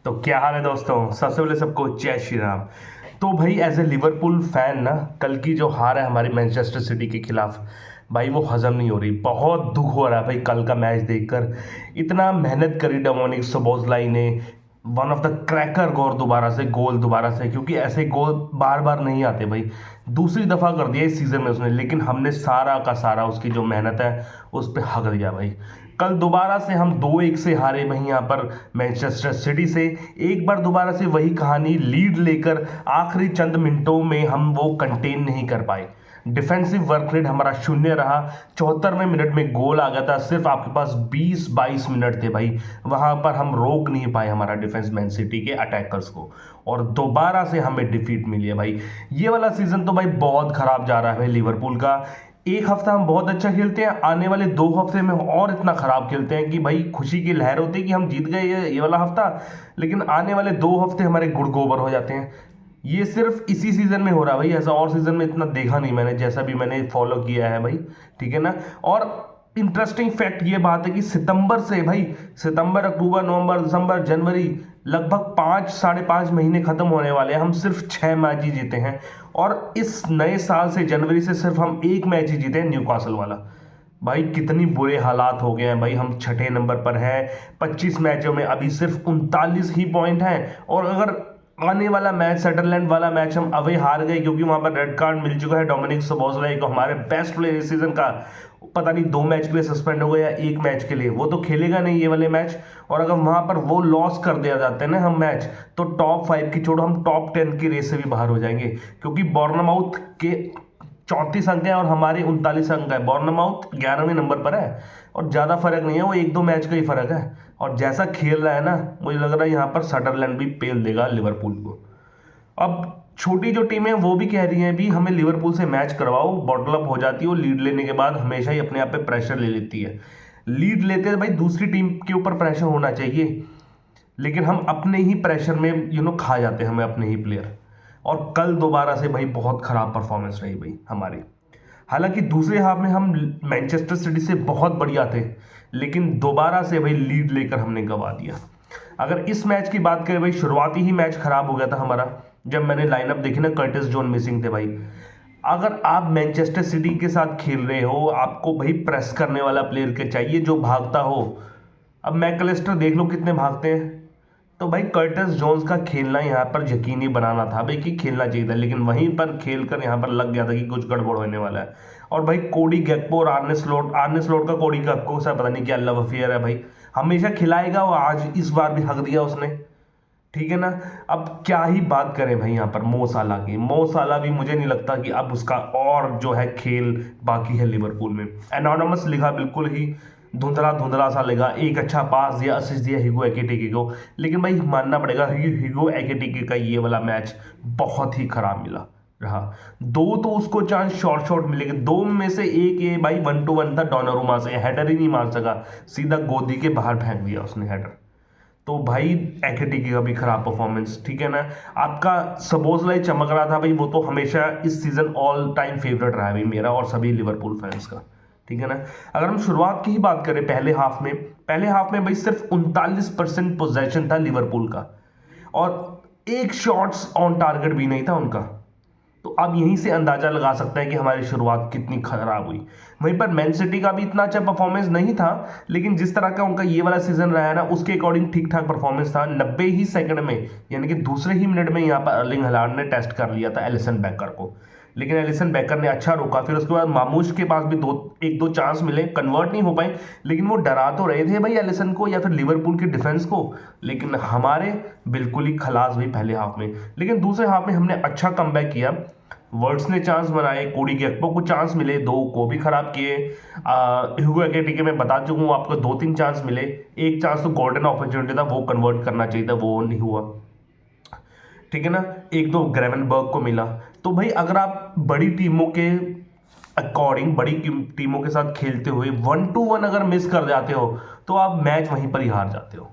तो क्या हाल है दोस्तों। सबसे पहले सबको जय श्री राम। तो भाई एज ए लिवरपूल फैन ना, कल की जो हार है हमारी मैनचेस्टर सिटी के खिलाफ, भाई वो हजम नहीं हो रही। बहुत दुख हो रहा है भाई कल का मैच देखकर। इतना मेहनत करी डोमिनिक सोबोसलाई ने, वन ऑफ द क्रैकर गोल दोबारा से, क्योंकि ऐसे गोल बार बार नहीं आते भाई। दूसरी दफा कर दिया इस सीजन में उसने, लेकिन हमने सारा का सारा उसकी जो मेहनत है उस पर हक दिया भाई। कल दोबारा से हम 2-1 से हारे वहीं यहाँ पर मैनचेस्टर सिटी से। एक बार दोबारा से वही कहानी, लीड लेकर आखिरी चंद मिनटों में हम वो कंटेन नहीं कर पाए। डिफेंसिव वर्क रेट हमारा शून्य रहा। 74वें मिनट में गोल आ गया था, सिर्फ आपके पास 20-22 मिनट थे भाई। वहां पर हम रोक नहीं पाए हमारा डिफेंस मैन सिटी के अटैकर्स को, और दोबारा से हमें डिफीट मिली है भाई। ये वाला सीजन तो भाई बहुत खराब जा रहा है भाई लिवरपूल का। एक हफ्ता हम बहुत अच्छा खेलते हैं, आने वाले 2 हफ्ते में और इतना खराब खेलते हैं कि भाई खुशी की लहर होती है कि हम जीत गए ये वाला हफ्ता, लेकिन आने वाले 2 हफ्ते हमारे गुड़ गोबर हो जाते हैं। ये सिर्फ इसी सीजन में हो रहा है भाई, ऐसा और सीजन में इतना देखा नहीं मैंने, जैसा भी मैंने फॉलो किया है भाई। ठीक है ना। और इंटरेस्टिंग फैक्ट ये बात है कि सितंबर से भाई, सितंबर अक्टूबर नवंबर दिसंबर जनवरी, लगभग 5 साढ़े 5 महीने खत्म होने वाले हैं, हम सिर्फ 6 मैच ही जीते हैं। और इस नए साल से जनवरी से सिर्फ हम एक मैच ही जीते हैं, न्यूकासल वाला। भाई कितनी बुरे हालात हो गए हैं भाई, हम छठे नंबर पर हैं। 25 मैचों में अभी सिर्फ 39 ही पॉइंट हैं। और अगर आने वाला मैच, सडरलैंड वाला मैच, हम अवे हार गए क्योंकि वहां पर रेड कार्ड मिल चुका है डोमिनिक सोबोसलाई को, हमारे बेस्ट प्लेयर इस सीजन का। पता नहीं 2 मैच के लिए सस्पेंड हो गया या 1 मैच के लिए, वो तो खेलेगा नहीं ये वाले मैच। और अगर वहां पर वो लॉस कर दिया जाते हैं ना हम मैच, तो टॉप 5 की छोड़ो, हम टॉप 10 की रेस से भी बाहर हो जाएंगे। क्योंकि बॉर्नमाउथ के 34 अंक है और हमारे 39 अंक है। बॉर्नमाउथ 11वें नंबर पर है और ज़्यादा फर्क नहीं है, वो 1-2 मैच का ही फर्क है। और जैसा खेल रहा है ना, मुझे लग रहा है यहाँ पर सडरलैंड भी पेल देगा लिवरपूल को। अब छोटी जो टीमें वो भी कह रही हैं भी हमें लिवरपूल से मैच करवाओ, बॉटल अप हो जाती है वो लीड लेने के बाद, हमेशा ही अपने आप पे प्रेशर ले लेती है। लीड लेते हैं भाई, दूसरी टीम के ऊपर प्रेशर होना चाहिए, लेकिन हम अपने ही प्रेशर में खा जाते हैं हमें अपने ही प्लेयर। और कल दोबारा से भाई बहुत खराब परफॉर्मेंस रही भाई हमारी। हालांकि दूसरे हाफ में हम मैनचेस्टर सिटी से बहुत बढ़िया थे, लेकिन दोबारा से भाई लीड लेकर हमने गंवा दिया। अगर इस मैच की बात करें भाई, शुरुआती ही मैच खराब हो गया था हमारा। जब मैंने लाइनअप देखी ना, कर्टिस जोन मिसिंग थे भाई। अगर आप मैनचेस्टर सिटी के साथ खेल रहे हो, आपको भाई प्रेस करने वाला प्लेयर के चाहिए जो भागता हो। अब मैकलिस्टर देख लो कितने भागते हैं। तो भाई कर्टिस जोन्स का खेलना यहाँ पर यकीनी बनाना था भाई कि खेलना चाहिए था, लेकिन वहीं पर खेल कर यहाँ पर लग गया था कि कुछ गड़बड़ होने वाला है। और भाई कोडी गैक्पो और आर्ने स्लोट का कोडी गैक्पो से पता नहीं क्या लव अफेयर है भाई। हमेशा खिलाएगा वो, आज इस बार भी हक दिया उसने। ठीक है ना। अब क्या ही बात करें भाई यहाँ पर मो साला की। मो साला भी मुझे नहीं लगता कि अब उसका और जो है खेल बाकी है लिवरपूल में। एनोनमस लिखा, बिल्कुल ही धुंधला धुंधला सा लगा। एक अच्छा पास दिया, असिस्ट दिया हिगो एकेटिके को, लेकिन भाई मानना पड़ेगा हिगो एकेटिके का ये वाला मैच बहुत ही खराब मिला रहा। 2 तो उसको चांस शॉर्ट शॉर्ट मिलेंगे, 2 में से एक ये भाई 1-2-1 था डोनारुमा से, हेडर ही नहीं मार सका, सीधा गोदी के बाहर फेंक दिया उसने हेडर। तो भाई एकेटिके का भी खराब परफॉर्मेंस। ठीक है ना। आपका सबोसलाई चमक रहा था भाई, वो तो हमेशा इस सीजन ऑल टाइम फेवरेट रहा है भाई मेरा और सभी लिवरपूल फैंस का। ठीक है ना। अगर हम शुरुआत की ही बात करें, पहले हाफ में भाई सिर्फ 39% पोजेशन था लिवरपूल का, और एक शॉट्स ऑन टारगेट भी नहीं था उनका। तो आप यहीं से अंदाजा लगा सकते हैं कि हमारी शुरुआत कितनी खराब हुई। वहीं पर मैन सिटी का भी इतना अच्छा परफॉर्मेंस नहीं था, लेकिन जिस तरह का उनका ये वाला सीजन रहा है ना, उसके अकॉर्डिंग ठीक ठाक परफॉर्मेंस था। 90 ही सेकंड में, यानी कि दूसरे ही मिनट में यहाँ पर अर्लिंग हलांड ने टेस्ट कर लिया था एलिसन बेकर को, लेकिन एलिसन बेकर ने अच्छा रोका। फिर उसके बाद मामूश के पास भी एक दो चांस मिले, कन्वर्ट नहीं हो पाए, लेकिन वो डरा तो रहे थे भाई एलिसन को या फिर लिवरपूल के डिफेंस को। लेकिन हमारे बिल्कुल ही खलास भाई पहले हाफ में। लेकिन दूसरे हाफ में हमने अच्छा कमबैक किया। वर्ड्स ने चांस बनाए, कोडी गैक्पो को चांस मिले, 2 को भी खराब किए। ह्यूगो एकेटिके में बता चुका हूँ आपको, 2-3 चांस मिले। एक चांस तो गोल्डन अपॉर्चुनिटी था, वो कन्वर्ट करना चाहिए था, वो नहीं हुआ। ठीक है ना। एक दो ग्रेवनबर्ग को मिला। तो भाई अगर आप बड़ी टीमों के अकॉर्डिंग, बड़ी टीमों के साथ खेलते हुए 1-2-1 अगर मिस कर जाते हो, तो आप मैच वहीं पर ही हार जाते हो।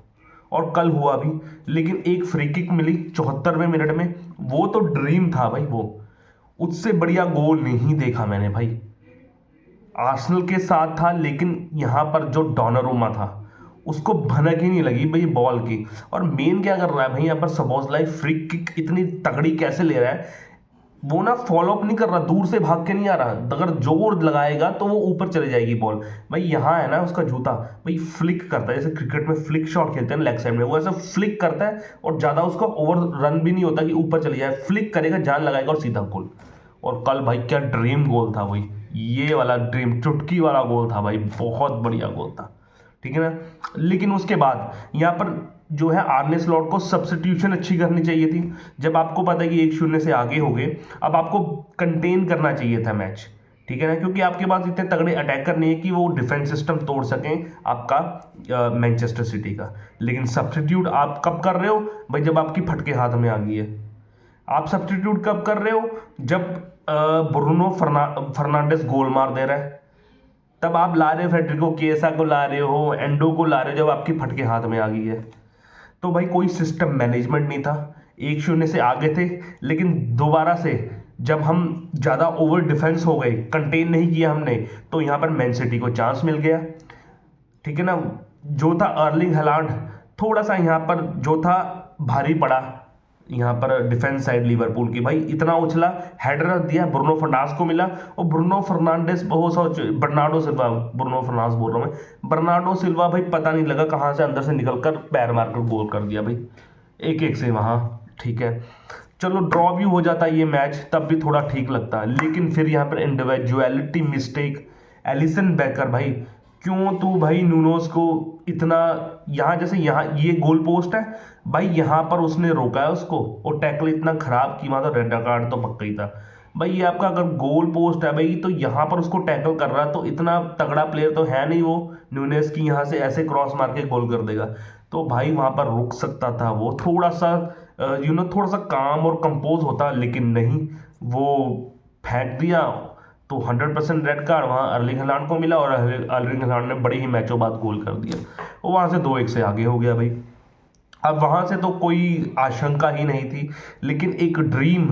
और कल हुआ भी। लेकिन एक फ्री किक मिली 74वें मिनट में, वो तो ड्रीम था भाई। वो उससे बढ़िया गोल नहीं देखा मैंने भाई। आर्सेनल के साथ था, लेकिन यहां पर जो डोनारुमा था उसको भनक ही नहीं लगी भाई बॉल की। और मेन क्या कर रहा है भाई यहाँ पर सबोज़लाई, फ्री किक इतनी तगड़ी कैसे ले रहा है, वो ना फॉलो अप नहीं कर रहा, दूर से भाग के नहीं आ रहा, अगर जोर लगाएगा तो वो ऊपर चले जाएगी बॉल। भाई यहाँ है ना उसका जूता, भाई फ्लिक करता है, जैसे क्रिकेट में फ्लिक शॉट खेलते हैं लेग साइड में, वो ऐसा फ्लिक करता है और ज़्यादा उसका ओवर रन भी नहीं होता कि ऊपर चले जाए, फ्लिक करेगा, जान लगाएगा और सीधा गोल। और कल भाई क्या ड्रीम गोल था भाई, ये वाला ड्रीम चुटकी वाला गोल था भाई, बहुत बढ़िया गोल था, ठीक है ना। लेकिन उसके बाद यहाँ पर जो है आर्ने स्लॉट को सब्स्टिट्यूशन अच्छी करनी चाहिए थी। जब आपको पता है कि 1-0 से आगे हो गए, अब आपको कंटेन करना चाहिए था मैच, ठीक है ना, क्योंकि आपके पास इतने तगड़े अटैकर नहीं है कि वो डिफेंस सिस्टम तोड़ सकें आपका मैनचेस्टर सिटी का। लेकिन सब्स्टिट्यूट आप कब कर रहे हो भाई, जब आपकी फटके हाथ में आ गई है। आप सब्स्टिट्यूट कब कर रहे हो, जब ब्रूनो फर्नांडिस गोल मार दे रहा है, तब आप ला रहे हो फेडरिको केसा को, ला रहे हो एंडो को, ला रहे हो जब आपकी फटके हाथ में आ गई है। तो भाई कोई सिस्टम मैनेजमेंट नहीं था, 1-0 से आगे थे, लेकिन दोबारा से जब हम ज़्यादा ओवर डिफेंस हो गए, कंटेन नहीं किया हमने, तो यहाँ पर मैन सिटी को चांस मिल गया, ठीक है ना। जो था अर्लिंग हलांड, थोड़ा सा यहाँ पर जो था भारी पड़ा, यहाँ पर डिफेंस साइड लिवरपूल की, भाई इतना उछला, हेडर दिया, ब्रूनो फर्नांडिस को मिला, और Bruno Fernandes Bernardo Silva, Bruno Fernandes बोल रहा हूँ मैं, बर्नार्डो सिल्वा भाई पता नहीं लगा कहाँ से अंदर से निकलकर पैर मारकर गोल कर दिया भाई, 1-1 से वहाँ, ठीक है। चलो ड्रॉ भी हो जाता ये मैच, तब भी थोड़ा ठीक लगता, लेकिन फिर यहाँ पर इंडिविजुअलिटी मिस्टेक, एलिसन बेकर भाई, क्यों तू भाई नूनोस को इतना, यहाँ जैसे यहाँ ये गोल पोस्ट है भाई, यहाँ पर उसने रोका है उसको और टैकल इतना खराब की, वहाँ तो रेड कार्ड तो पक्का ही था भाई। ये आपका अगर गोल पोस्ट है भाई, तो यहाँ पर उसको टैकल कर रहा है, तो इतना तगड़ा प्लेयर तो है नहीं वो नूनेस की, यहाँ से ऐसे क्रॉस मार के गोल कर देगा। तो भाई वहाँ पर रुक सकता था वो, थोड़ा सा थोड़ा सा काम और कंपोज होता, लेकिन नहीं, वो फेंक दिया, तो 100% रेड कार्ड वहाँ अर्लिंग हलांड को मिला, और अर्लिंग हलांड ने बड़े ही मैचों बाद गोल कर दिया, वो वहाँ से 2-1 से आगे हो गया भाई। अब वहाँ से तो कोई आशंका ही नहीं थी, लेकिन एक ड्रीम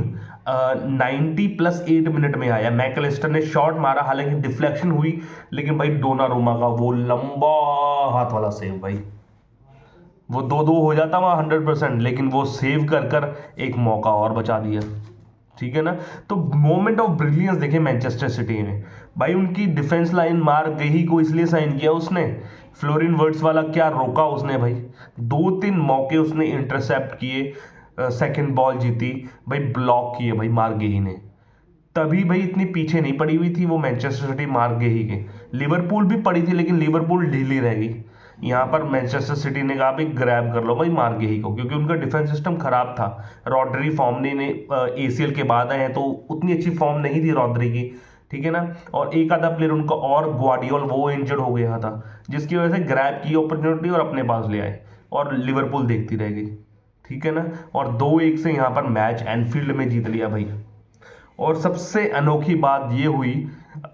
90+8 मिनट में आया, मैकलिस्टर ने शॉट मारा, हालांकि डिफ्लेक्शन हुई, लेकिन भाई डोनारुमा का वो लंबा हाथ वाला सेव भाई, वो 2-2 हो जाता वहाँ 100%, लेकिन वो सेव कर कर एक मौका और बचा दिया, ठीक है ना। तो मोमेंट ऑफ ब्रिलियंस देखे मैनचेस्टर सिटी में भाई, उनकी डिफेंस लाइन मार गई को इसलिए साइन किया उसने, फ्लोरिन वर्ड्स वाला क्या रोका उसने भाई, 2-3 मौके उसने इंटरसेप्ट किए, सेकंड बॉल जीती भाई, ब्लॉक किए भाई मार गई ने, तभी भाई इतनी पीछे नहीं पड़ी हुई थी वो मैनचेस्टर सिटी मार गई के। लिवरपूल भी पड़ी थी, लेकिन लिवरपूल ढीली रह गई, यहाँ पर मैनचेस्टर सिटी ने कहा भाई ग्रैब कर लो भाई मार गई को, क्योंकि उनका डिफेंस सिस्टम खराब था। रॉड्री फॉर्म ने ACL के बाद आए हैं, तो उतनी अच्छी फॉर्म नहीं थी रॉड्री की, ठीक है ना। और एक आधा प्लेयर उनका और ग्वार्डियोल वो इंजर्ड हो गया था, जिसकी वजह से ग्रैब की अपॉर्चुनिटी और अपने पास ले आए, और लिवरपूल देखती रह गई, ठीक है ना। और 2-1 से यहाँ पर मैच एनफील्ड में जीत लिया भाई। और सबसे अनोखी बात ये हुई,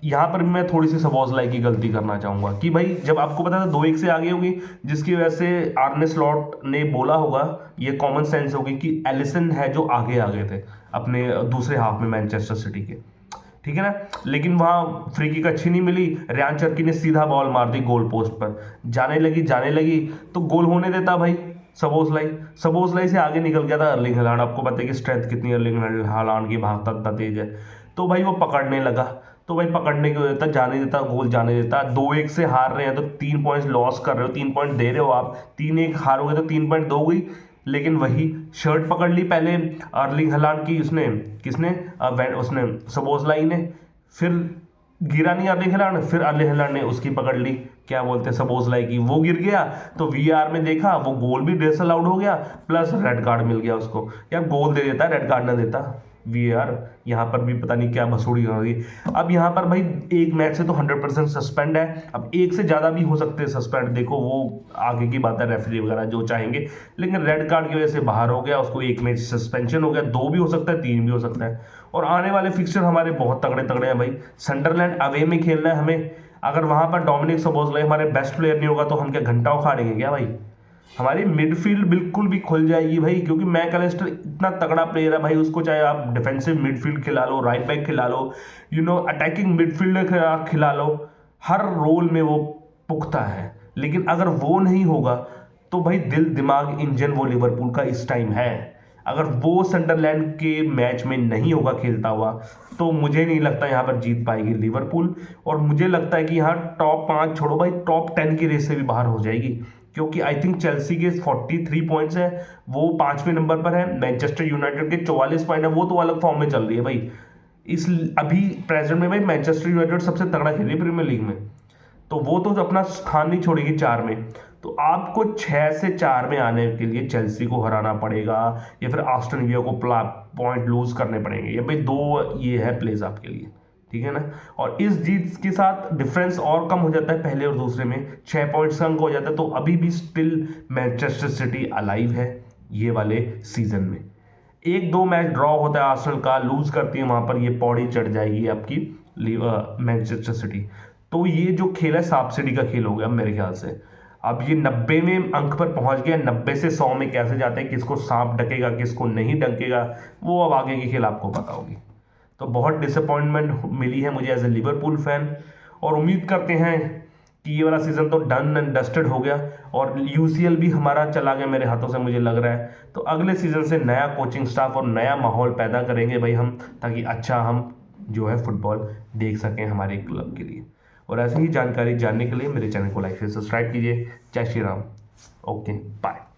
यहाँ पर मैं थोड़ी सी सबोज़लाई की गलती करना चाहूँगा कि भाई जब आपको पता था 2-1 से आगे होगी, जिसकी वजह से आर्ने स्लॉट ने बोला होगा, ये कॉमन सेंस होगी कि एलिसन है जो आगे आ गए थे अपने दूसरे हाफ में मैनचेस्टर सिटी के, ठीक है ना। लेकिन वहाँ फ्री किक अच्छी नहीं मिली, रियान चर्की ने सीधा बॉल मार दी गोल पोस्ट पर, जाने लगी तो गोल होने देता भाई सबोज़लाई से आगे निकल गया था अर्लिंग हलांड। आपको पता है कि स्ट्रेंथ कितनी अर्लिंग हलांड की, भागता इतना तेज है, तो भाई वो पकड़ने लगा, तो भाई पकड़ने की वजह जाने देता, गोल जाने देता। 2-1 से हार रहे हैं तो 3 पॉइंट्स लॉस कर रहे हो, 3 पॉइंट दे रहे हो आप, 3-1 हारोगे तो 3 पॉइंट दोगे, लेकिन वही शर्ट पकड़ ली पहले अर्लिंग हलांड की, उसने किसने उसने सबोज़लाई ने, फिर गिरा नहीं अर्लिंग हलांड, फिर अर्लिंग हलांड ने उसकी पकड़ ली, क्या बोलते हैं सबोज़लाई की, वो गिर गया, तो VAR में देखा वो गोल भी डिस अलाउड हो गया, प्लस रेड कार्ड मिल गया उसको। यार गोल दे देता, रेड कार्ड ना देता VAR, यहाँ पर भी पता नहीं क्या भसोड़ी हो रही। अब यहाँ पर भाई एक मैच से तो 100% सस्पेंड है, अब एक से ज़्यादा भी हो सकते हैं सस्पेंड, देखो वो आगे की बात है, रेफरी वगैरह जो चाहेंगे, लेकिन रेड कार्ड की वजह से बाहर हो गया, उसको 1 मैच सस्पेंशन हो गया, 2 भी हो सकता है, 3 भी हो सकता है। और आने वाले फिक्सचर हमारे बहुत तगड़े तगड़े हैं भाई, सनडरलैंड अवे में खेलना है हमें, अगर वहाँ पर डोमिनिक सबोज़लाई हमारे बेस्ट प्लेयर नहीं होगा तो हम क्या घंटा उखाड़ेंगे क्या भाई, हमारी मिडफील्ड बिल्कुल भी खुल जाएगी भाई, क्योंकि मैकलिस्टर इतना तगड़ा प्लेयर है भाई, उसको चाहे आप डिफेंसिव मिडफील्ड खिला लो, राइट बैक खिला लो, अटैकिंग मिडफील्ड खिला लो, हर रोल में वो पुख्ता है। लेकिन अगर वो नहीं होगा तो भाई दिल दिमाग इंजन वो लिवरपूल का इस टाइम है। अगर वो सनडरलैंड के मैच में नहीं होगा खेलता हुआ तो मुझे नहीं लगता यहाँ पर जीत पाएगी लिवरपूल। और मुझे लगता है कि यहाँ टॉप 5 छोड़ो भाई, टॉप 10 की रेस से भी बाहर हो जाएगी, क्योंकि आई थिंक चेल्सी के 43 पॉइंट्स हैं, वो 5वें नंबर पर है। मैनचेस्टर यूनाइटेड के 44 पॉइंट है, वो तो अलग फॉर्म में चल रही है भाई। इस अभी प्रेजेंट में भाई मैनचेस्टर यूनाइटेड सबसे तगड़ा खेल रही है प्रीमियर लीग में, तो वो तो अपना स्थान नहीं छोड़ेगी 4 में। तो आपको 6 से 4 में आने के लिए चेल्सी को हराना पड़ेगा या फिर आस्टन विला को पॉइंट लूज करने पड़ेंगे। ये भाई दो ये है प्लेस आपके लिए, ठीक है ना। और इस जीत के साथ डिफरेंस और कम हो जाता है, पहले और दूसरे में 6 पॉइंट्स का अंक हो जाता है। तो अभी भी स्टिल मैनचेस्टर सिटी अलाइव है ये वाले सीजन में। 1-2 मैच ड्रॉ होता है आर्सेनल का, लूज करती है वहां पर, ये पौड़ी चढ़ जाएगी आपकी मैनचेस्टर सिटी। तो ये जो खेल है सांप सीढ़ी का खेल हो गया मेरे ख्याल से। अब ये 90वें अंक पर पहुंच गया, 90 से 100 में कैसे जाते हैं, किसको सांप डकेगा किसको नहीं डकेगा, वो अब आगे की खेल आपको पता होगी। तो बहुत डिसअपॉइंटमेंट मिली है मुझे एज ए लिवरपूल फैन, और उम्मीद करते हैं कि ये वाला सीज़न तो डन एंड डस्टेड हो गया और यूसीएल भी हमारा चला गया मेरे हाथों से मुझे लग रहा है। तो अगले सीज़न से नया कोचिंग स्टाफ और नया माहौल पैदा करेंगे भाई हम, ताकि अच्छा हम जो है फुटबॉल देख सकें हमारे क्लब के लिए। और ऐसे ही जानकारी जानने के लिए मेरे चैनल को लाइक से सब्सक्राइब कीजिए। जय श्री राम। Okay bye.